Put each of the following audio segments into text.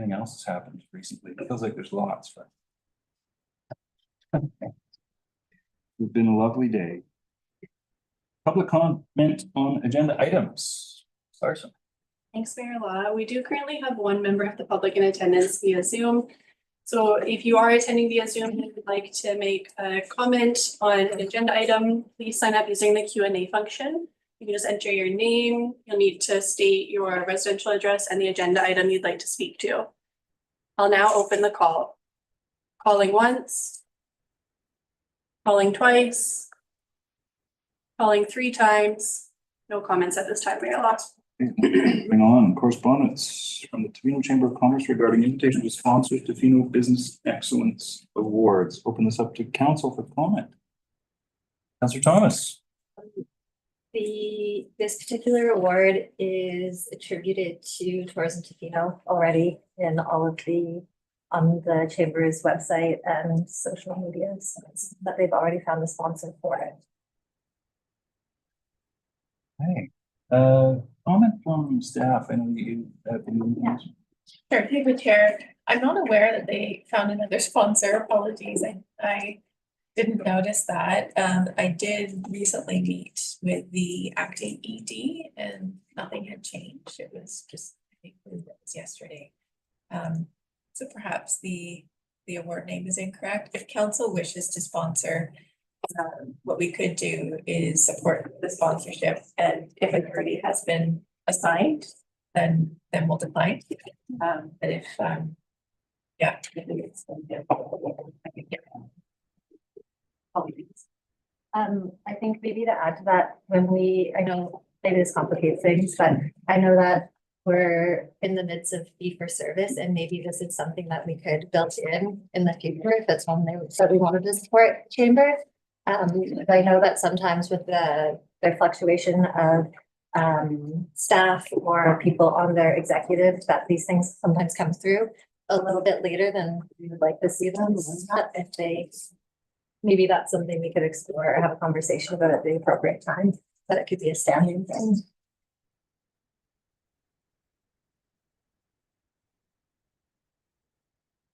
anything else has happened recently. It feels like there's lots, but it's been a lovely day. Public comment on agenda items. Sarson. Thanks, Mayor Law. We do currently have one member of the public in attendance via Zoom. So if you are attending via Zoom and would like to make a comment on an agenda item, please sign up using the Q&A function. You can just enter your name. You'll need to state your residential address and the agenda item you'd like to speak to. I'll now open the call. Calling once. Calling twice. Calling 3 times. No comments at this time, Mayor Law. Moving on, correspondence from the Tofino Chamber of Commerce regarding invitation to sponsor Tofino Business Excellence Awards. Open this up to council for comment. Councillor Thomas. This particular award is attributed to Tourism Tofino already in all of on the Chamber's website and social media, so that they've already found a sponsor for it. Hey, comment from staff. I know you have been. Yeah. Sure, Paper Chair. I'm not aware that they found another sponsor. Apologies. I didn't notice that. I did recently meet with the acting ED and nothing had changed. It was just, I think it was yesterday. So perhaps the award name is incorrect. If council wishes to sponsor, what we could do is support the sponsorship, and if a party has been assigned, then we'll decline. But if yeah, I think it's I think maybe to add to that, I know maybe this complicates things, but I know that we're in the midst of fee for service, and maybe this is something that we could build in the future if that's one they said we wanted to support chamber. I know that sometimes with the fluctuation of staff or people on their executive, that these things sometimes come through a little bit later than we would like to see them. If they, maybe that's something we could explore or have a conversation about at the appropriate time, but it could be a standing thing.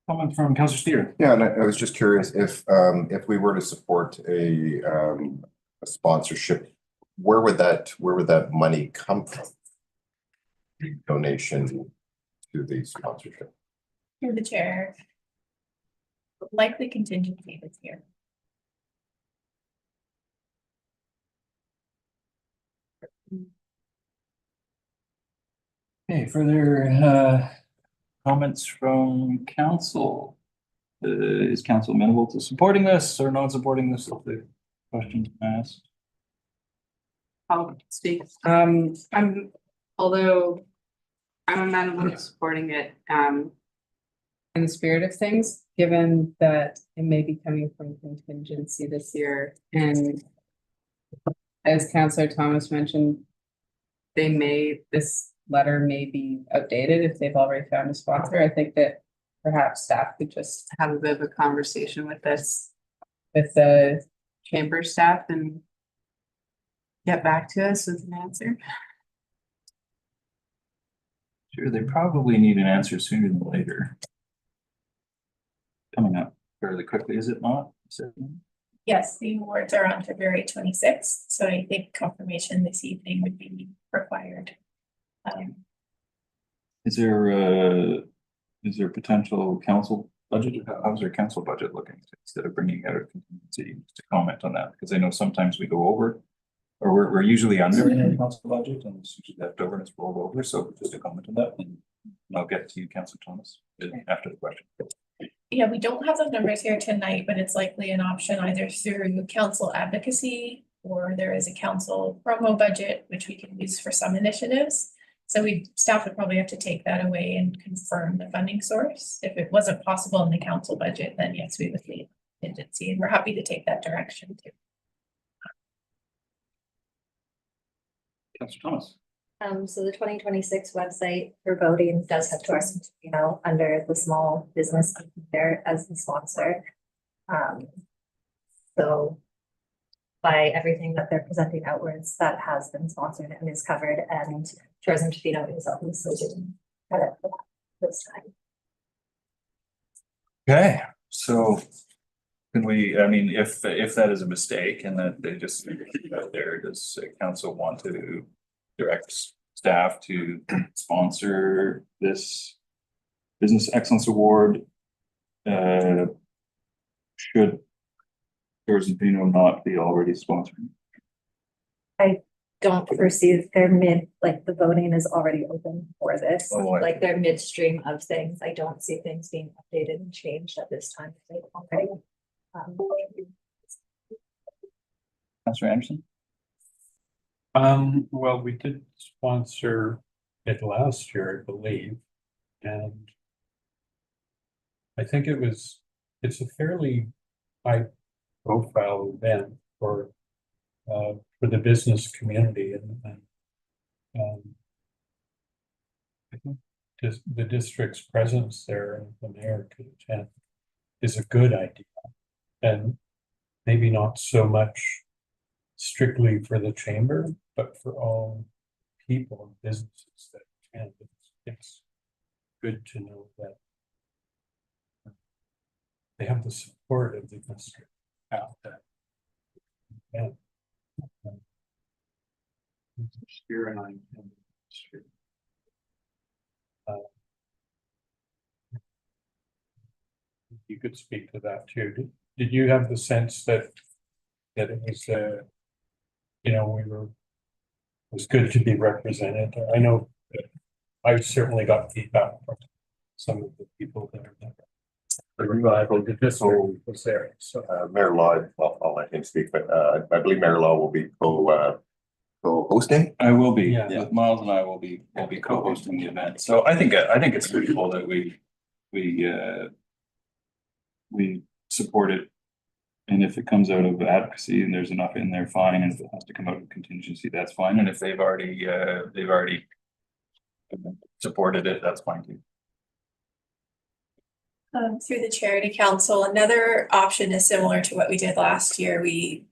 Comment from Councillor Steer. Yeah, and I was just curious if we were to support a sponsorship, where would that money come from? The donation to the sponsorship. Through the chair. Likely contingency this year. Okay, further comments from council. Is council amenable to supporting this or not supporting this? If the questions asked. I'll speak. Although I'm amenable to supporting it in the spirit of things, given that it may be coming from contingency this year, and as Councillor Thomas mentioned, this letter may be outdated if they've already found a sponsor. I think that perhaps staff could just have a bit of a conversation with the chamber staff and get back to us with an answer. Sure, they probably need an answer sooner than later. Coming up fairly quickly, is it not? Yes, the awards are on February 26th, so I think confirmation this evening would be required. Is there potential council budget? How's our council budget looking instead of bringing out a contingency to comment on that? Because I know sometimes we go over, or we're usually under in the council budget, and it's usually left over and it's rolled over. So just a comment on that, and I'll get to you, Councillor Thomas, after the question. Yeah, we don't have those numbers here tonight, but it's likely an option either through council advocacy, or there is a council promo budget, which we can use for some initiatives. So staff would probably have to take that away and confirm the funding source. If it wasn't possible in the council budget, then yes, we would need contingency, and we're happy to take that direction too. Councillor Thomas. So the 2026 website for voting does have Tourism Tofino under the small business there as the sponsor. So by everything that they're presenting outwards, that has been sponsored and is covered, and Tourism Tofino is obviously doing credit for that this time. Okay, so can we, I mean, if that is a mistake and that they just leave it out there, does council want to direct staff to sponsor this Business Excellence Award? Should Tourism Pino not be already sponsoring? Don't foresee their like the voting is already open for this, Oh, I like they're midstream of things. I don't see things being updated and changed at this time. They've already, Councillor Anderson? Well, we did sponsor it last year, I believe, and I think it's a fairly high profile event for the business community and I think just the district's presence there and the mayor could attend is a good idea. And maybe not so much strictly for the chamber, but for all people and businesses that attend. It's good to know that they have the support of the district out there. And Spear and I attend the district. You could speak to that too. Did you have the sense that it was you know, it was good to be represented? I know that I certainly got feedback from some of the people there. The revival, the district was there, so. Mayor Law, well, I'll let him speak, but I believe Mayor Law will be co-hosting. I will be, Yeah. Miles and I will be co-hosting the event. So I think it's critical that we support it. And if it comes out of advocacy and there's enough in there, fine. And if it has to come out of contingency, that's fine. And if they've already supported it, that's fine too. Through the chair to council, another option is similar to what we did last year. We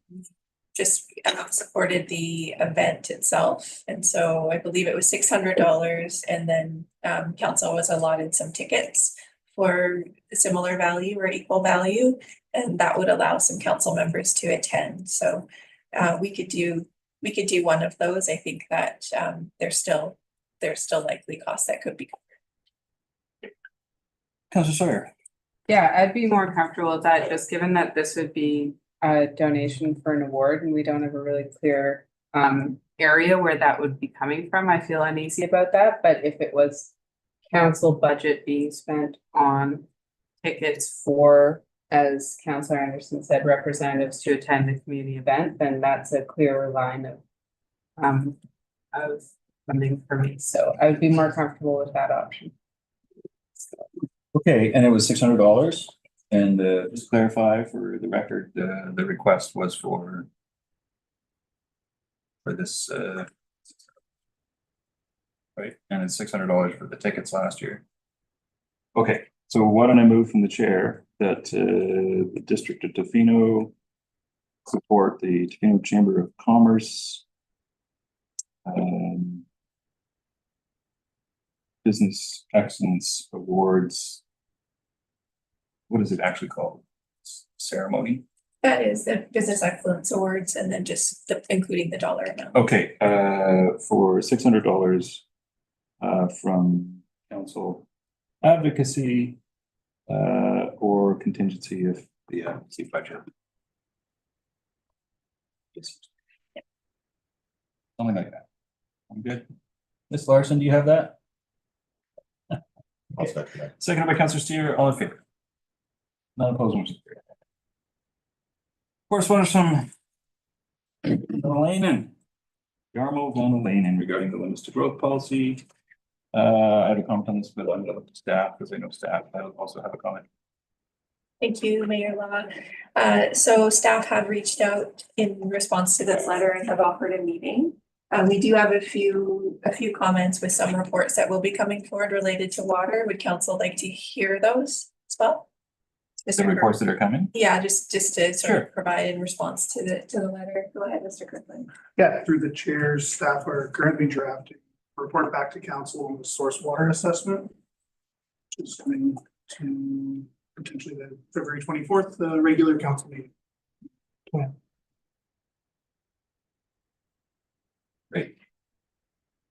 just supported the event itself. And so I believe it was $600 and then council was allotted some tickets for similar value or equal value. And that would allow some council members to attend. So we could do one of those. I think that there's still likely costs that could be covered. Councillor Sawyer. Yeah, I'd be more comfortable with that, just given that this would be a donation for an award and we don't have a really clear area where that would be coming from. I feel uneasy about that, but if it was council budget being spent on tickets for, as Councillor Anderson said, representatives to attend the community event, then that's a clearer line of funding for me. So I would be more comfortable with that option. Okay, and it was $600. And just clarify for the record, the request was for this right, and it's $600 for the tickets last year. Okay, so why don't I move from the chair that the District of Tofino support the Tofino Chamber of Commerce Business Excellence Awards. What is it actually called? Ceremony? That is the Business Excellence Awards and then just including the dollar amount. Okay, for $600 from council advocacy or contingency if the advocacy budget. Something like that. I'm good. Ms. Larson, do you have that? I'll second that. Seconded by Councillor Steer, all in favor? None opposed, motion carried. Correspondence from Yarmo Van Lanen regarding the limits to growth policy. I have a comment on this, but I'm gonna look to staff because I know staff also have a comment. Thank you, Mayor Law. So staff have reached out in response to this letter and have offered a meeting. We do have a few comments with some reports that will be coming forward related to water. Would council like to hear those as well? The reports that are coming? Yeah, just to sort Sure. of provide in response to the letter. Go ahead, Mr. Kirkland. Yeah, through the chairs, staff are currently drafting a report back to council on the source water assessment, which is coming to potentially the February 24th, the regular council meeting. Great.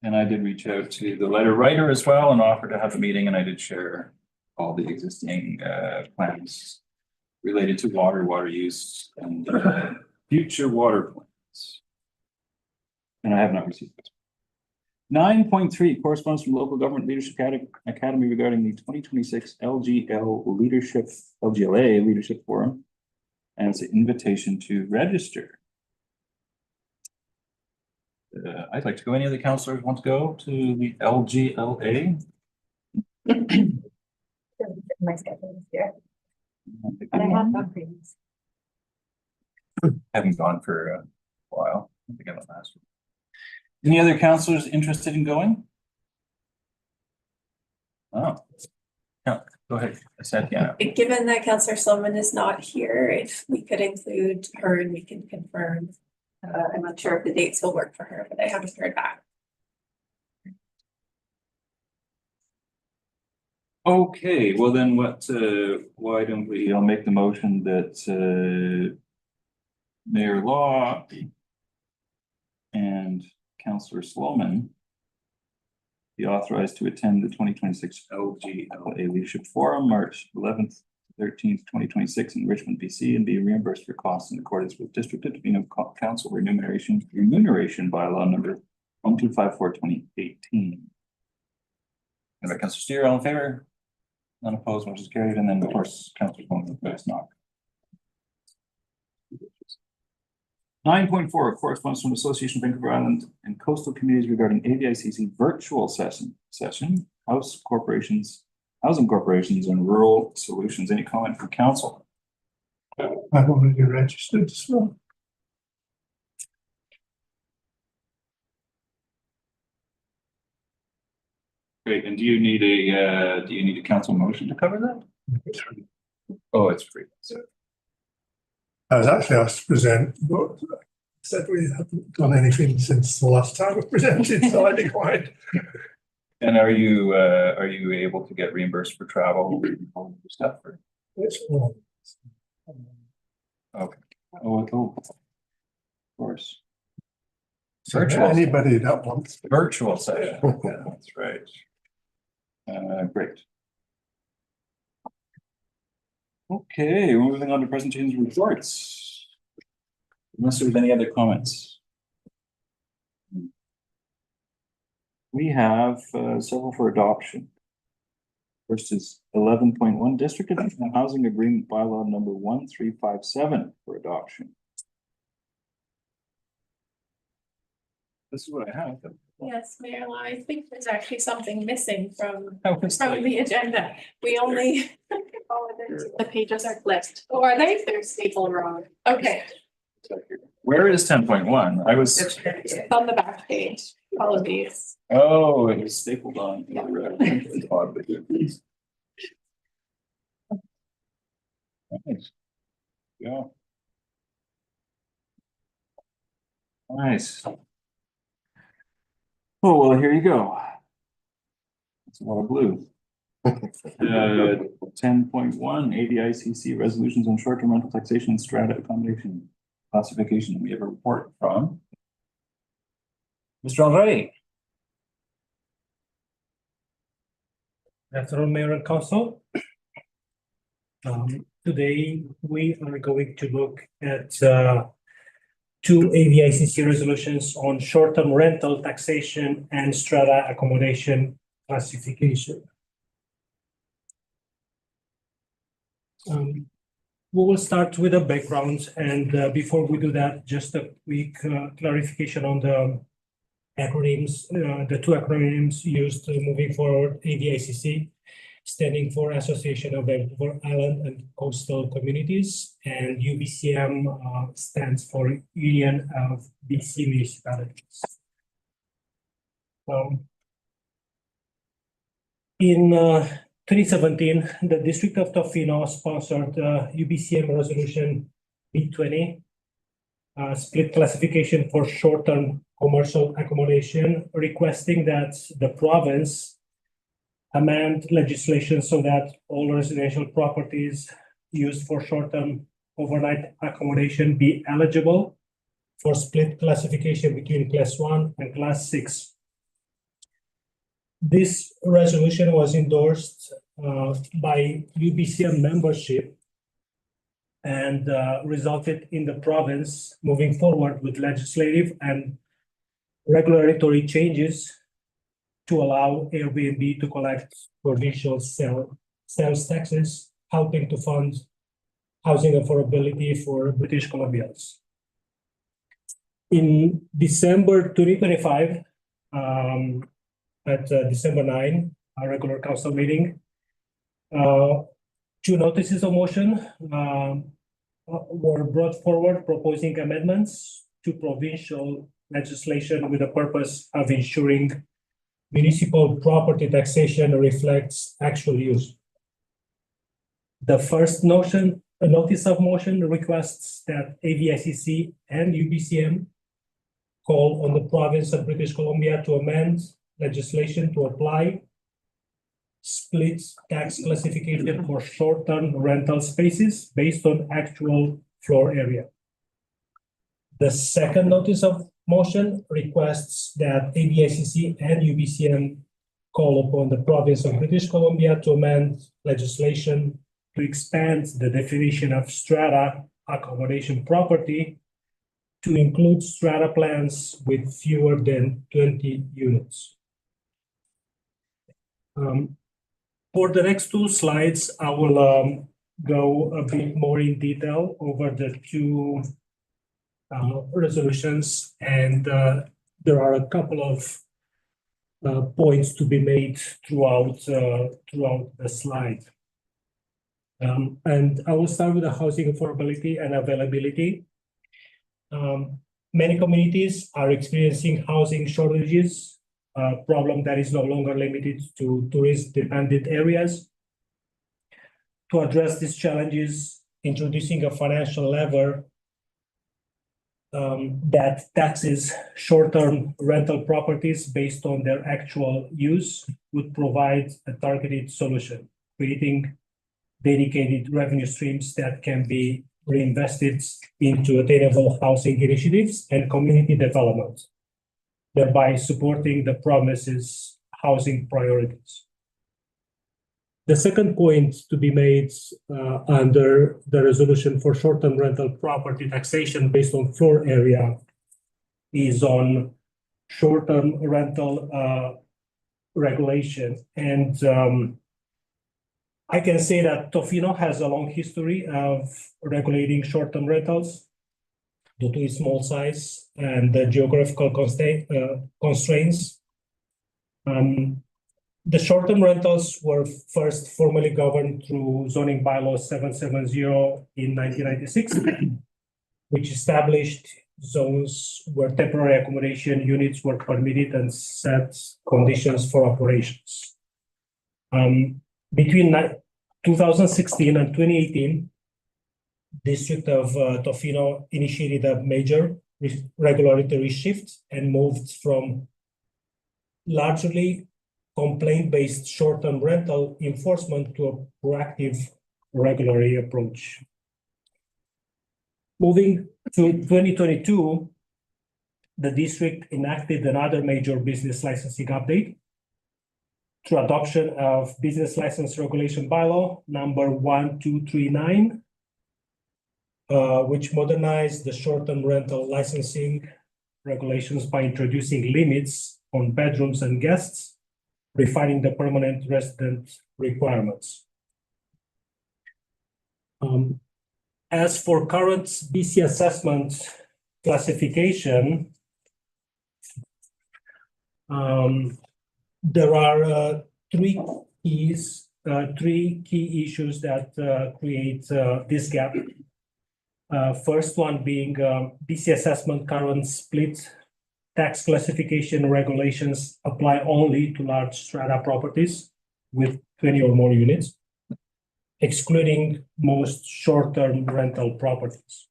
And I did reach out to the letter writer as well and offer to have a meeting, and I did share all the existing plans related to water use, and future water plans. And I have not received it. 9.3 corresponds from Local Government Leadership Academy regarding the 2026 LGLA Leadership Forum. And it's an invitation to register. I'd like to go. Any other councillors want to go to the LGLA? My schedule this year. But I have gone previous. Haven't gone for a while. I think I went last week. Any other councillors interested in going? Oh, yeah, go ahead, Tatiana. Given that Councillor Sloman is not here, if we could include her and we can confirm. I'm not sure if the dates will work for her, but I haven't heard back. Okay, well then what, why don't we, I'll make the motion that Mayor Law and Councillor Sloman be authorized to attend the 2026 LGLA Leadership Forum, March 11th, 13th, 2026 in Richmond, BC, and be reimbursed for costs in accordance with District of Tofino Council remuneration bylaw number 1254/2018. And by Councillor Steer, all in favor? None opposed, motion is carried, and then of course, Councillor Sloman votes no. 9.4 corresponds from Association of Vancouver Island and Coastal Communities regarding AVICC virtual session, housing corporations and rural solutions. Any comment from council? I've already registered, so. Great, and do you need a council motion to cover that? Oh, it's free. So, I was actually asked to present, but said we haven't done anything since the last time we presented, so I declined. and are you able to get reimbursed for travel and all the stuff? Or? It's wrong. Okay. Oh, of course. So Virtual. anybody that wants. Virtual session. Yeah, that's right. Great. Okay, we're moving on to presentations and reports. Unless there's any other comments. We have several for adoption. First is 11.1 District of Tofino Housing Agreement Bylaw number 1357 for adoption. This is what I have. Yes, Mayor Law, I think there's actually something missing from From the agenda. We only. The pages are flipped. Oh, are they? They're stapled wrong. Okay, Where is 10.1? I was. it's on the back page, all of these. Oh, it was stapled on. It's odd, but nice. Yeah. Nice. Oh, well, here you go. It's a lot of blue. 10.1 ADICC resolutions on short-term rental taxation and strata accommodation classification. We have a report from Mr. Andre. Good afternoon, Mayor and Council. Today we are going to look at two AVICC resolutions on short-term rental taxation and strata accommodation classification. We will start with the background, and before we do that, just a quick clarification on the acronyms, the two acronyms used moving forward. AVICC standing for Association of Vancouver Island and Coastal Communities, and UBCM stands for Union of BC Municipalities. In 2017, the District of Tofino sponsored UBCM Resolution B20, split classification for short-term commercial accommodation, requesting that the province amend legislation so that all residential properties used for short-term overnight accommodation be eligible for split classification between Class 1 and Class 6. This resolution was endorsed by UBCM membership and resulted in the province moving forward with legislative and regulatory changes to allow Airbnb to collect provincial sales taxes, helping to fund housing affordability for British Columbians. In December 2025, at December 9, our regular council meeting, 2 notices of motion were brought forward proposing amendments to provincial legislation with the purpose of ensuring municipal property taxation reflects actual use. The first notice of motion requests that AVICC and UBCM call on the province of British Columbia to amend legislation to apply split tax classification for short-term rental spaces based on actual floor area. The second notice of motion requests that AVICC and UBCM call upon the province of British Columbia to amend legislation to expand the definition of strata accommodation property to include strata plans with fewer than 20 units. For the next 2 slides, I will go a bit more in detail over the 2 resolutions, and there are a couple of points to be made throughout the slide. And I will start with the housing affordability and availability. Many communities are experiencing housing shortages, a problem that is no longer limited to tourist-dependent areas. To address these challenges, introducing a financial lever that taxes short-term rental properties based on their actual use would provide a targeted solution, creating dedicated revenue streams that can be reinvested into attainable housing initiatives and community development, thereby supporting the province's housing priorities. The second point to be made under the resolution for short-term rental property taxation based on floor area is on short-term rental regulation. And I can say that Tofino has a long history of regulating short-term rentals due to its small size and the geographical constraints. The short-term rentals were first formally governed through zoning bylaw 770 in 1996, which established zones where temporary accommodation units were permitted and set conditions for operations. Between 2016 and 2018, District of Tofino initiated a major regulatory shift and moved from largely complaint-based short-term rental enforcement to a proactive regulatory approach. Moving to 2022, the district enacted another major business licensing update through adoption of Business License Regulation Bylaw number 1239, which modernized the short-term rental licensing regulations by introducing limits on bedrooms and guests, refining the permanent resident requirements. As for current BC assessment classification, there are 3 key issues that create this gap. First one being BC assessment current split tax classification regulations apply only to large strata properties with 20 or more units, excluding most short-term rental properties.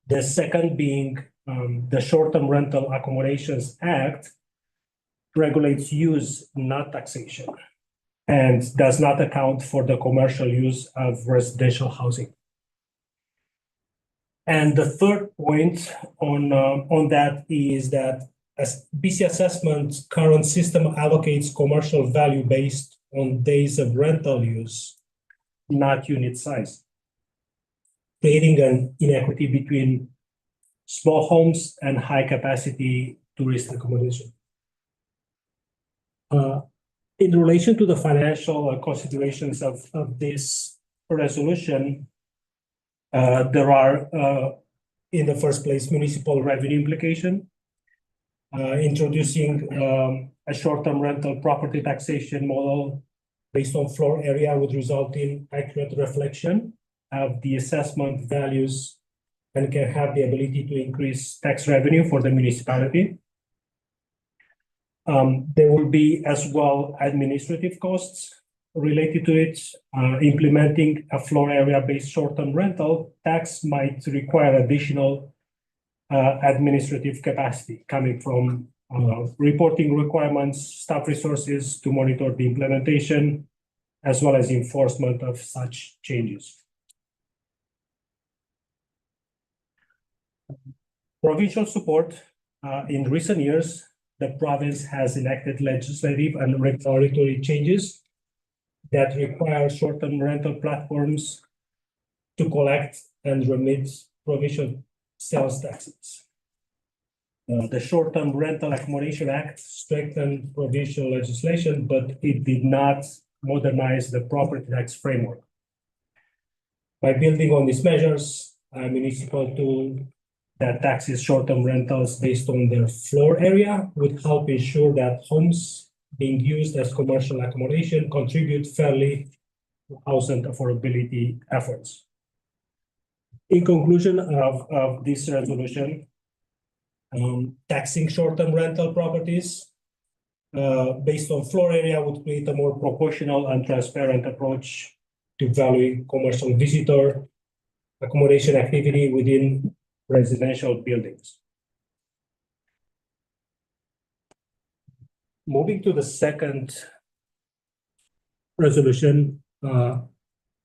The second being the Short-Term Rental Accommodations Act regulates use, not taxation. and does not account for the commercial use of residential housing. And the third point on that is that as BC Assessment's current system allocates commercial value based on days of rental use, not unit size, creating an inequity between small homes and high capacity tourist accommodation. In relation to the financial considerations of this resolution, there are, in the first place, municipal revenue implication. Introducing a short-term rental property taxation model based on floor area would result in accurate reflection of the assessment values and can have the ability to increase tax revenue for the municipality. There will be as well administrative costs related to it. Implementing a floor area-based short-term rental tax might require additional administrative capacity coming from reporting requirements, staff resources to monitor the implementation, as well as enforcement of such changes. Provincial support. In recent years, the province has enacted legislative and regulatory changes that require short-term rental platforms to collect and remit provincial sales taxes. The Short-Term Rental Accommodation Act strengthened provincial legislation, but it did not modernize the property tax framework. By building on these measures, a municipal tool that taxes short-term rentals based on their floor area would help ensure that homes being used as commercial accommodation contribute fairly to housing affordability efforts. In conclusion of this resolution, taxing short-term rental properties based on floor area would create a more proportional and transparent approach to valuing commercial visitor accommodation activity within residential buildings. Moving to the second resolution,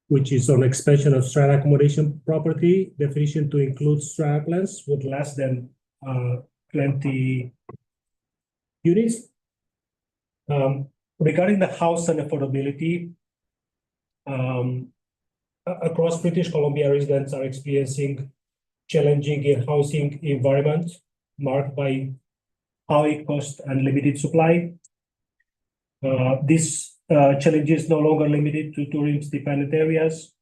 which is on expansion of strata accommodation property definition to include strata plans with less than 20 units. Regarding the house and affordability, across British Columbia, residents are experiencing challenging in housing environment marked by high cost and limited supply. This challenge is no longer limited to tourism-dependent areas,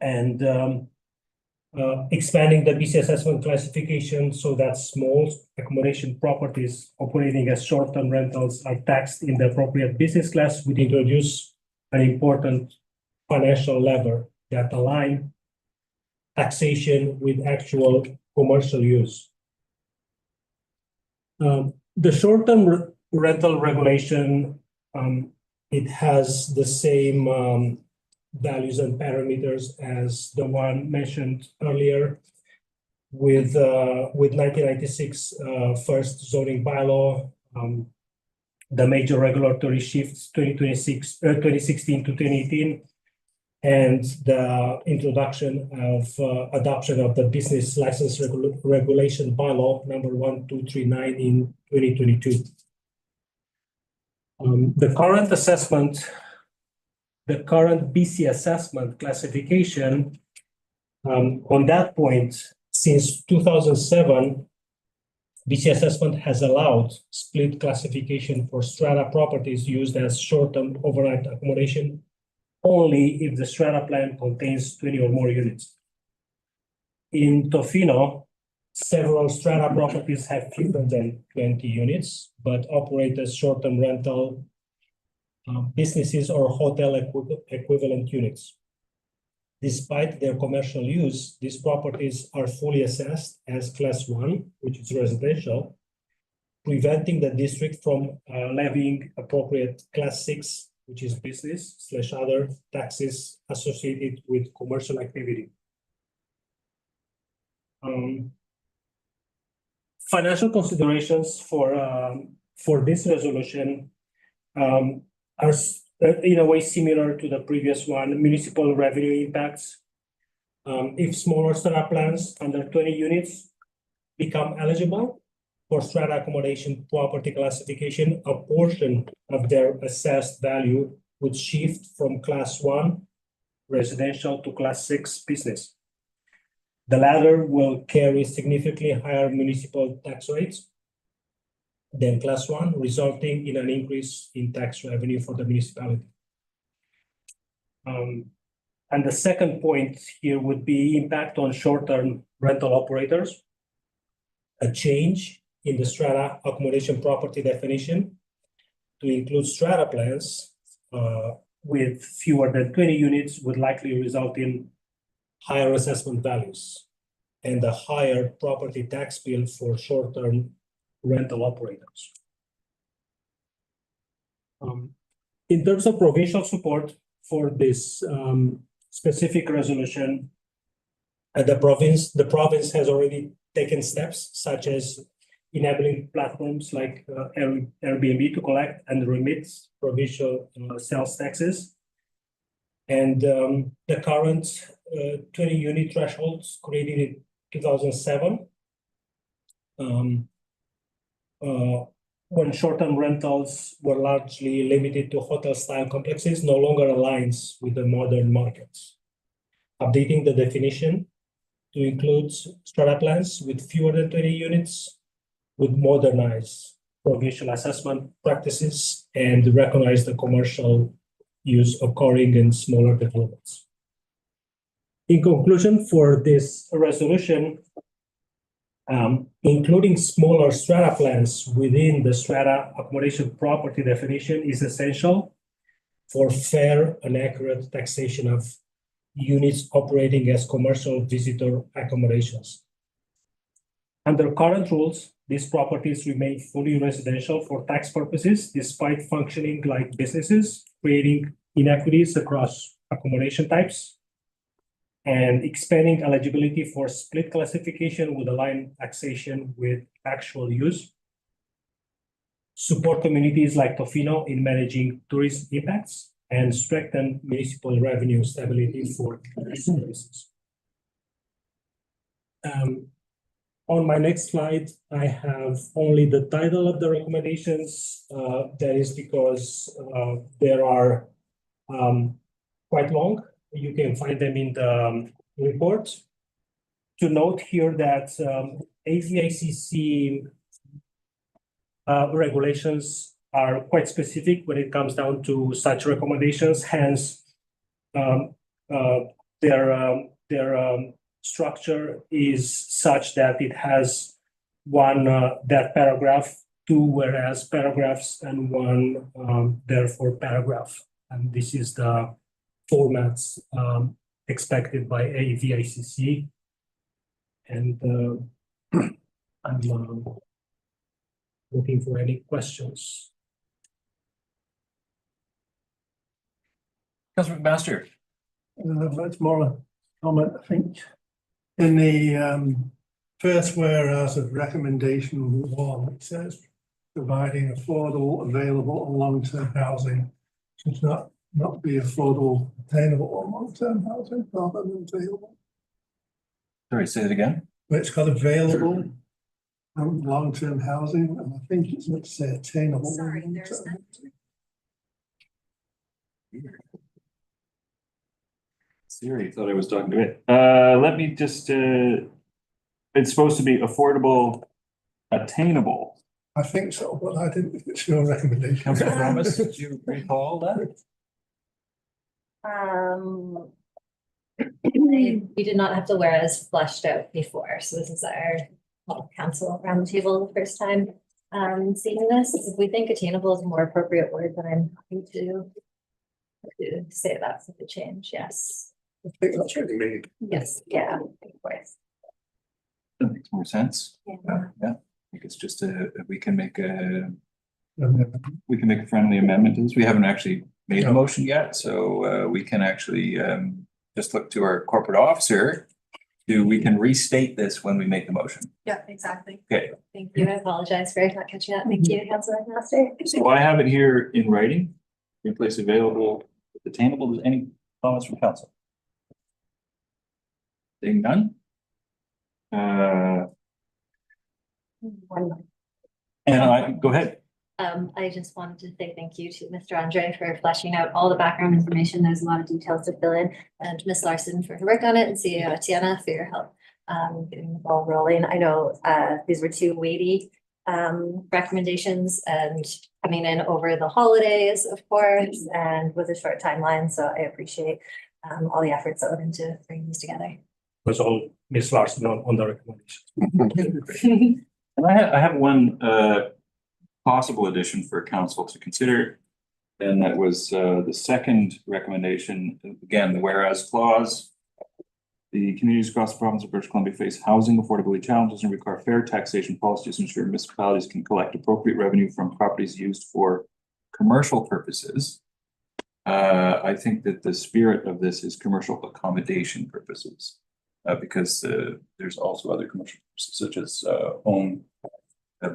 and expanding the BC assessment classification so that small accommodation properties operating as short-term rentals are taxed in the appropriate business class would introduce an important financial lever that align taxation with actual commercial use. The short-term rental regulation, it has the same values and parameters as the one mentioned earlier with 1996 first zoning bylaw, the major regulatory shifts 2016 to 2018, and the introduction of adoption of the business license regulation bylaw number 1239 in 2022. The current assessment, the current BC assessment classification, on that point, since 2007, BC assessment has allowed split classification for strata properties used as short-term overnight accommodation only if the strata plan contains 20 or more units. In Tofino, several strata properties have fewer than 20 units, but operate as short-term rental businesses or hotel equivalent units. Despite their commercial use, these properties are fully assessed as Class 1, which is residential, preventing the district from levying appropriate Class 6, which is business/other taxes associated with commercial activity. Financial considerations for this resolution. are in a way similar to the previous one, municipal revenue impacts. If smaller strata plans under 20 units become eligible for strata accommodation property classification, a portion of their assessed value would shift from class 1 residential to class 6 business. The latter will carry significantly higher municipal tax rates than class 1, resulting in an increase in tax revenue for the municipality. And the second point here would be impact on short-term rental operators. A change in the strata accommodation property definition to include strata plans with fewer than 20 units would likely result in higher assessment values and a higher property tax bill for short-term rental operators. In terms of provincial support for this specific resolution, the province has already taken steps such as enabling platforms like Airbnb to collect and remit provincial sales taxes. And the current 20-unit thresholds created in 2007 when short-term rentals were largely limited to hotel-style complexes no longer aligns with the modern markets. Updating the definition to include strata plans with fewer than 20 units would modernize provincial assessment practices and recognize the commercial use occurring in smaller developments. In conclusion, for this resolution, including smaller strata plans within the strata accommodation property definition is essential for fair and accurate taxation of units operating as commercial visitor accommodations. Under current rules, these properties remain fully residential for tax purposes, despite functioning like businesses, creating inequities across accommodation types, and expanding eligibility for split classification would align taxation with actual use. Support communities like Tofino in managing tourism impacts and strengthen municipal revenue stability for services. On my next slide, I have only the title of the recommendations. That is because they are quite long. You can find them in the report. To note here that AVICC regulations are quite specific when it comes down to such recommendations. Hence, their structure is such that it has one that paragraph, two whereas paragraphs, and one therefore paragraph. And this is the formats expected by AVICC. And I'm looking for any questions. Councilor McMaster. That's more a comment, I think. In the first whereas of recommendation 1, it says providing affordable, available, and long-term housing should not be affordable, attainable, or long-term housing rather than available. Sorry, say it again. But it's got available and long-term housing, and I think it's meant to say attainable. Sorry, there's Siri thought I was talking to it. Let me just, it's supposed to be affordable, attainable. I think so, but I didn't think it's your recommendation. Councilor Thomas, did you recall that? We did not have the whereas fleshed out before, so this is our council roundtable the first time seeing this. If we think attainable is a more appropriate word, then I'm happy to say that for the change. Yes. I think that's what you mean. Yes. Yeah. Of course. That makes more sense. Yeah. Yeah, I think it's just we can make a friendly amendment to this. We haven't actually made the motion yet, so we can actually just look to our corporate officer. We can restate this when we make the motion. Yeah, exactly. Okay. Thank you. I apologize for not catching that. Thank you, Councilor Master. So I have it here in writing. green place available, attainable. Any comments from council? Seeing none? Go ahead. I just wanted to say thank you to Mr. Andre for fleshing out all the background information. There's a lot of details to fill in, and Ms. Larson for her work on it, and CEO Tiana for your help getting the ball rolling. I know these were two weighty recommendations and coming in over the holidays, of course, and with a short timeline. So I appreciate all the efforts that went into bringing these together. Was all Ms. Larson on the recommendation. And I have one possible addition for council to consider. And that was the second recommendation, again, the whereas clause. The communities across the province of British Columbia face housing affordability challenges and require fair taxation policies to ensure municipalities can collect appropriate revenue from properties used for commercial purposes. I think that the spirit of this is commercial accommodation purposes. Because there's also other commercial purposes such as home,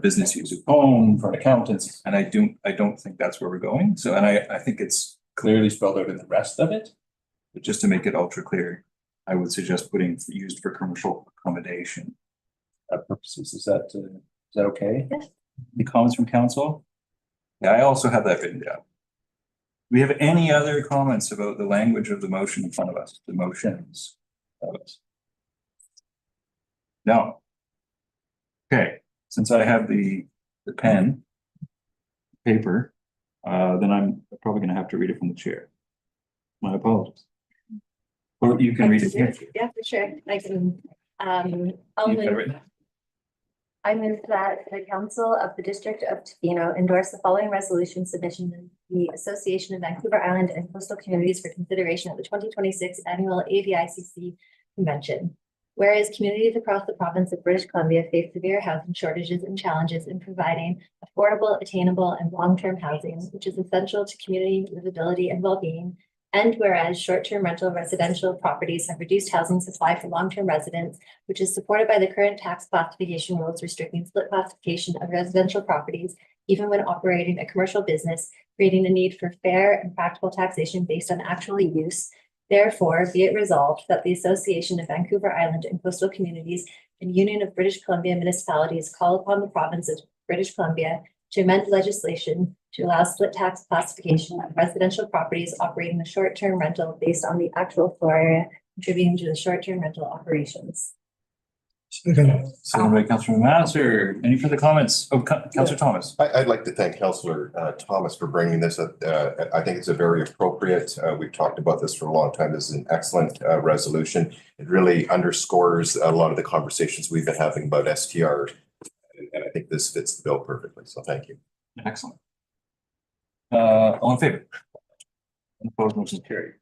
business use of home for accountants, and I don't think that's where we're going. So, and I think it's clearly spelled out in the rest of it, but just to make it ultra clear, I would suggest putting used for commercial accommodation purposes. Is that okay? Yes. Any comments from council? Yeah, I also have that written down. Do we have any other comments about the language of the motion in front of us? The motions of us? No. Okay, since I have the pen, paper, then I'm probably gonna have to read it from the chair. My apologies. Or you can read it here. Yeah, for sure. I can, I'll You've got it move. written? I move that the Council of the District of Tofino endorse the following resolution submission to the Association of Vancouver Island and Coastal Communities for consideration at the 2026 Annual AVICC Convention. Whereas communities across the province of British Columbia face severe housing shortages and challenges in providing affordable, attainable, and long-term housing, which is essential to community livability and well-being. And whereas short-term rental residential properties have reduced housing supply for long-term residents, which is supported by the current tax classification rules restricting split classification of residential properties, even when operating a commercial business, creating a need for fair and practical taxation based on actual use. Therefore, be it resolved that the Association of Vancouver Island and Coastal Communities and Union of British Columbia Municipalities call upon the province of British Columbia to amend legislation to allow split tax classification of residential properties operating a short-term rental based on the actual floor area contributing to the short-term rental operations. Second. Second by Councilor Masser. Any further comments? Oh, Councilor Thomas. I'd like to thank Councillor Thomas for bringing this up. I think it's a very appropriate. We've talked about this for a long time. This is an excellent resolution. It really underscores a lot of the conversations we've been having about STR. And I think this fits the bill perfectly. So thank you. Excellent. All in favor? Opposed, motion carried.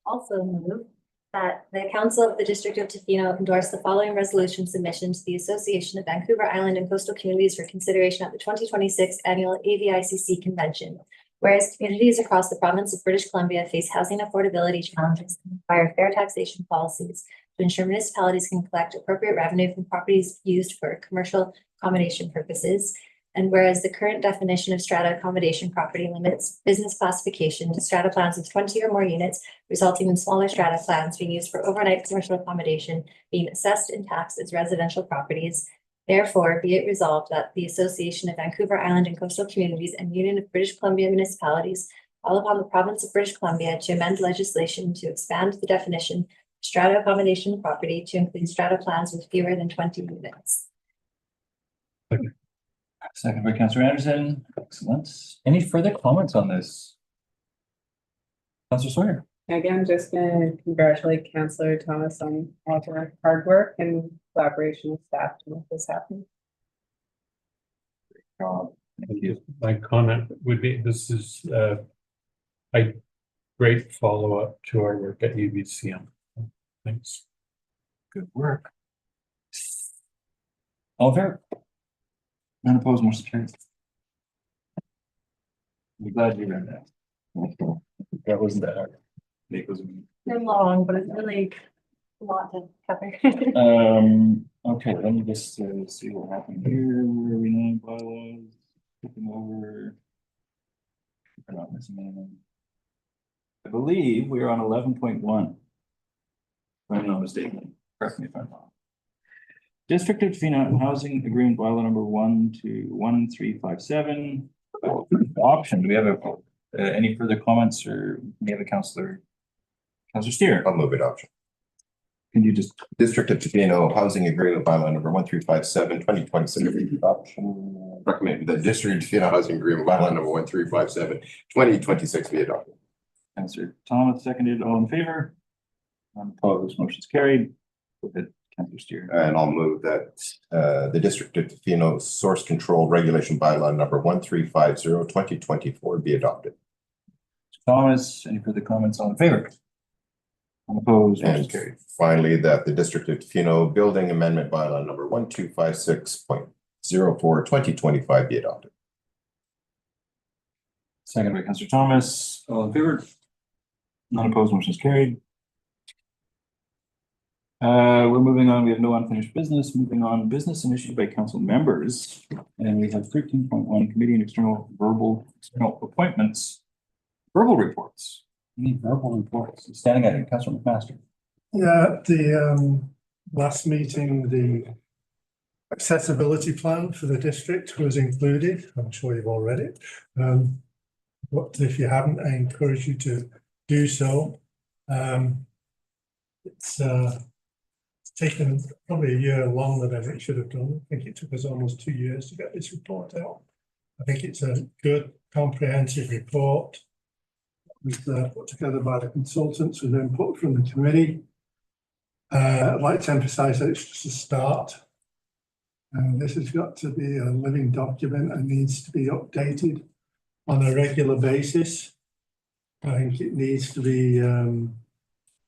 Also move that the Council of the District of Tofino endorse the following resolution submission to the Association of Vancouver Island and Coastal Communities for consideration at the 2026 Annual AVICC Convention. Whereas communities across the province of British Columbia face housing affordability challenges and require fair taxation policies to ensure municipalities can collect appropriate revenue from properties used for commercial accommodation purposes. And whereas the current definition of strata accommodation property limits business classification to strata plans with 20 or more units, resulting in smaller strata plans being used for overnight commercial accommodation being assessed and taxed as residential properties. Therefore, be it resolved that the Association of Vancouver Island and Coastal Communities and Union of British Columbia Municipalities call upon the province of British Columbia to amend legislation to expand the definition of strata accommodation property to include strata plans with fewer than 20 units. Second by Councilor Anderson. Excellent. Any further comments on this? Councilor Sawyer. Again, just gonna congratulate Councillor Thomas on all her hard work and collaboration with staff to make this happen. Thank you. My comment would be, this is a great follow-up to our work at UBCM. Thanks. Good work. All in favor? None opposed, motion carries. I'm glad you read that. That wasn't that hard. It was. They're long, but it's really a lot to cover. Okay, let me just see what happened here. Where are we now? Bylaws. Looking over. I'm not missing anything. I believe we are on 11.1. If I'm not mistaken, correct me if I'm wrong. District of Tofino Housing Agreement Bylaw number 1 to 1357. Option, do we have any further comments, or we have a Councillor Steer? I'll move adoption. Can you just, District of Tofino Housing Agreement Bylaw number 1357, 2026 adoption. Recommend the District of Tofino Housing Agreement Bylaw number 1357, 2026 be adopted. Councillor Thomas seconded, all in favor? None opposed, motion's carried. Go ahead, Councillor Steer. And I'll move that the District of Tofino Source Control Regulation Bylaw number 1350, 2024 be adopted. Thomas, any further comments, all in favor? None opposed, motion's And carried. finally, that the District of Tofino Building Amendment Bylaw number 1256.04, 2025 be adopted. Second by Councillor Thomas, all in favor? None opposed, motion is carried. We're moving on. We have no unfinished business. Moving on, business initiated by council members. And we have 13.1 committee and external appointments. Verbal reports. Any verbal reports? Standing at it, Councillor McMaster. Yeah, at the last meeting, the accessibility plan for the district was included. I'm sure you've all read it. But if you haven't, I encourage you to do so. It's taken probably a year longer than it should have done. I think it took us almost 2 years to get this report out. I think it's a good, comprehensive report. It was put together by the consultants with input from the committee. I'd like to emphasise that it's just a start. This has got to be a living document and needs to be updated on a regular basis. I think it needs to be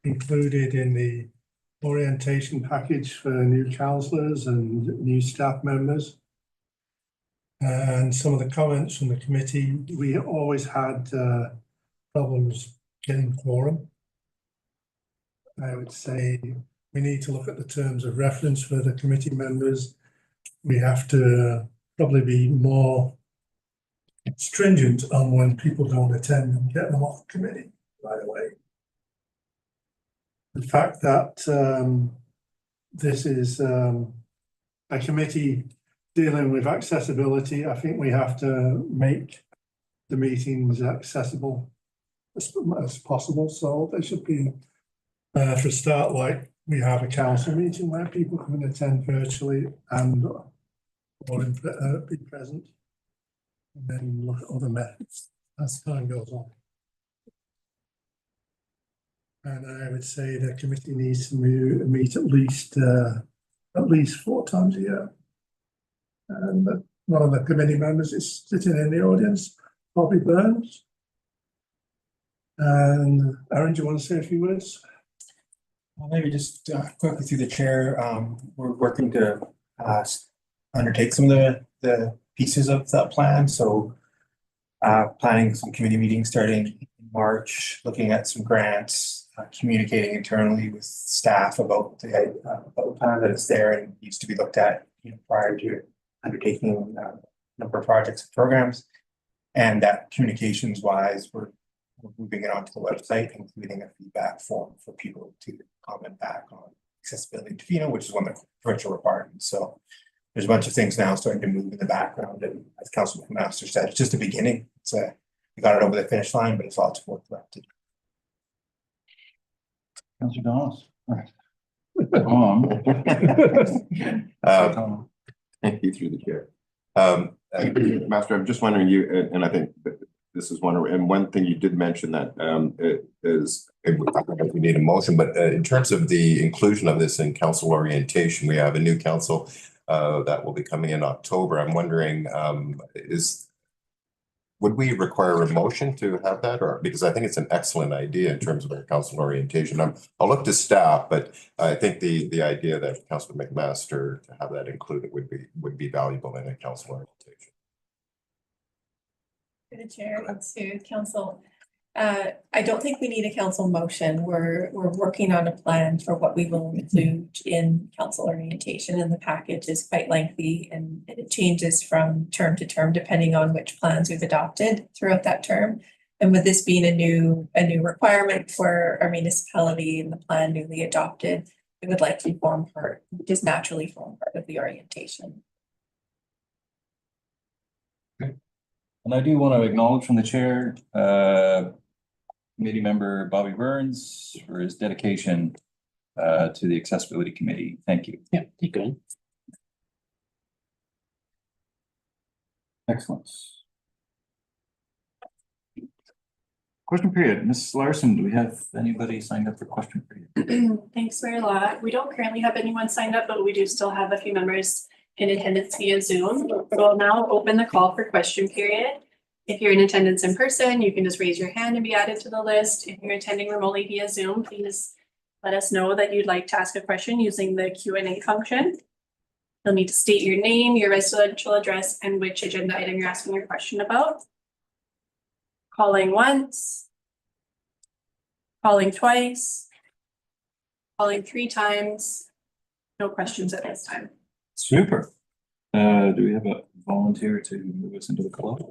included in the orientation package for new councillors and new staff members. And some of the comments from the committee, we always had problems getting quorum. I would say we need to look at the terms of reference for the committee members. We have to probably be more stringent on when people don't attend and get them off the committee right away. The fact that this is a committee dealing with accessibility, I think we have to make the meetings accessible as possible. So they should be, for a start, like we have a council meeting where people can attend virtually and or be present, and then look at other methods as time goes on. And I would say the committee needs to meet at least 4 times a year. And one of the committee members is sitting in the audience, Bobby Burns. And Aaron, do you want to say a few words? Well, maybe just quickly through the chair, we're working to undertake some of the pieces of that plan. So planning some committee meetings starting in March, looking at some grants, communicating internally with staff about the plan that is there and needs to be looked at, prior to undertaking a number of projects and programs. And that communications wise, we're moving it onto the website, including a feedback form for people to comment back on accessibility to Tofino, which is one of the provincial requirements. So there's a bunch of things now starting to move in the background, and as Councilman Master said, it's just a beginning. We got it over the finish line, but it's lots of work left to do. Councillor Dawes. Thank you through the chair. Master, I'm just wondering and I think that this is one thing you did mention that we need a motion, but in terms of the inclusion of this in council orientation, we have a new council that will be coming in October. I'm wondering, would we require a motion to have that, or because I think it's an excellent idea in terms of our council orientation. I'll look to staff, but I think the idea that Councilor McMaster to have that included would be valuable in a council orientation. To the chair, to council, I don't think we need a council motion. We're working on a plan for what we will include in council orientation, and the package is quite lengthy and it changes from term to term depending on which plans we've adopted throughout that term. And with this being a new requirement for our municipality and the plan newly adopted, it would likely just naturally form part of the orientation. And I do want to acknowledge from the chair, committee member Bobby Burns for his dedication to the accessibility committee. Thank you. Yeah, keep going. Excellent. Question period. Ms. Larson, do we have anybody signed up for question period? Thanks, Mayor Law. We don't currently have anyone signed up, but we do still have a few members in attendance via Zoom. We'll now open the call for question period. If you're in attendance in person, you can just raise your hand and be added to the list. If you're attending remotely via Zoom, please let us know that you'd like to ask a question using the Q&A function. You'll need to state your name, your residential address, and which agenda item you're asking your question about. Calling once. Calling twice. Calling 3 times. No questions at this time. Super. Do we have a volunteer to move us into the club?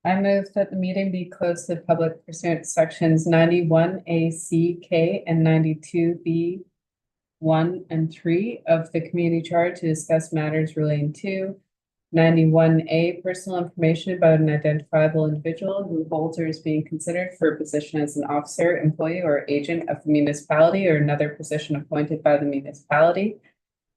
I move that the meeting be closed to the public pursuant to sections 91A(c)(k) and 92B(1) and 3 of the community charter to discuss matters relating to 91A, personal information about an identifiable individual who holds or is being considered for a position as an officer, employee, or agent of the municipality or another position appointed by the municipality.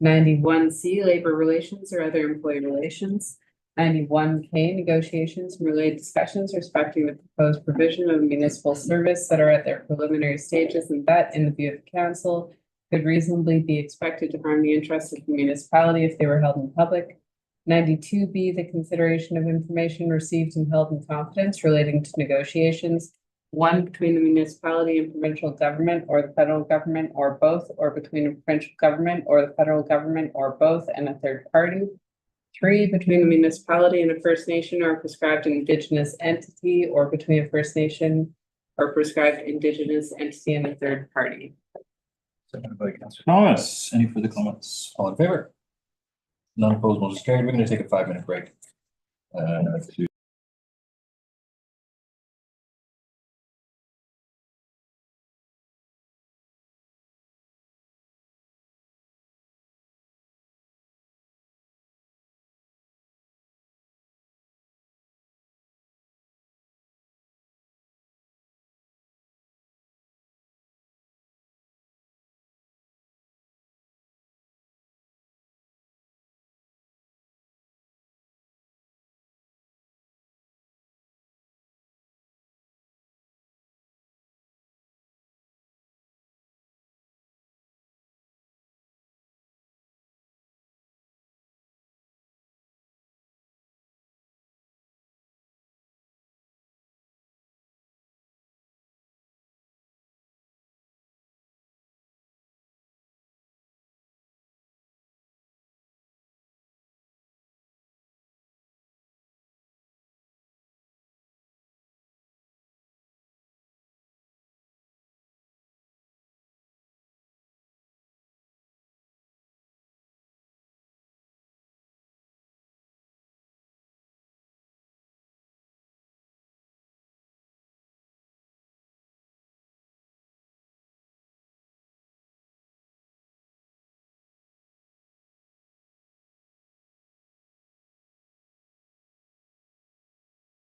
91C, labor relations or other employee relations. 91K, negotiations and related discussions respecting the proposed provision of municipal service that are at their preliminary stages and that, in the view of the council, could reasonably be expected to harm the interests of the municipality if they were held in public. 92B, the consideration of information received and held in confidence relating to negotiations, 1 between the municipality and provincial government or the federal government or both, or between a provincial government or the federal government or both and a third party. 3 between the municipality and a First Nation or a prescribed Indigenous entity, or between a First Nation or prescribed Indigenous entity and a third party. Seconded by Councilor Thomas. Any further comments? All in favor? None opposed, motion is carried. We're gonna take a 5-minute break. To